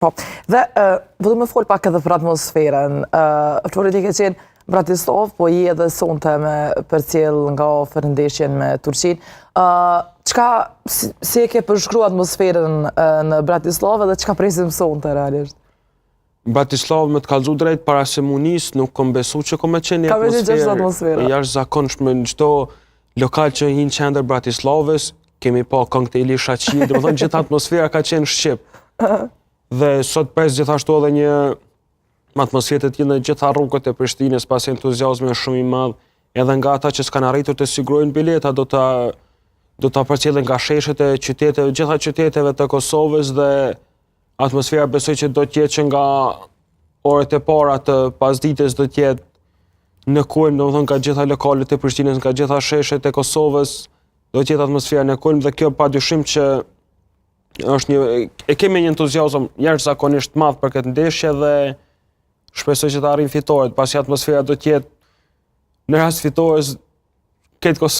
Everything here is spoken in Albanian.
Po, dhe vëdu me folë pak edhe për atmosferën. Florit i ke qenë Bratislav, po i edhe sonte me përcjell nga ndeshjen me Turqinë. Si e ke përshkruar atmosferën në Bratislava dhe çka presim sonte realisht? Bratislava, me të kallëzu drejt, para se mu nis, nuk kom besu që kom me qenë një atmosferë jashtëzakonshme në çdo lokal që hinë qendër Bratislavës, kemi pa këngë të Ili Shaqi, dhe më thonë gjithë atmosfera ka qenë shqip. Dhe sot pres gjithashtu edhe një atmosferë të tillë në gjitha rrugët e Prishtinës, pas entuziazmi shumë i madh, edhe nga ata që s'kan arritur të sigurojnë bileta, do ta përcjellen nga sheshet e qyteteve, gjitha qyteteve të Kosovës, dhe atmosfera besoj që do t'jetë që nga orët e para të pasdites do t'jetë në kulm, domethënë nga gjitha lokalet e Prishtinës, nga gjitha sheshet e Kosovës, do t'jetë atmosfera në kulm, dhe kjo padyshim që e kemi një entuziazëm jashtëzakonisht madh për këtë ndeshje dhe shpresoj që të arrijmë fitoret, pasi atmosfera do t'jetë në rast fitores këtë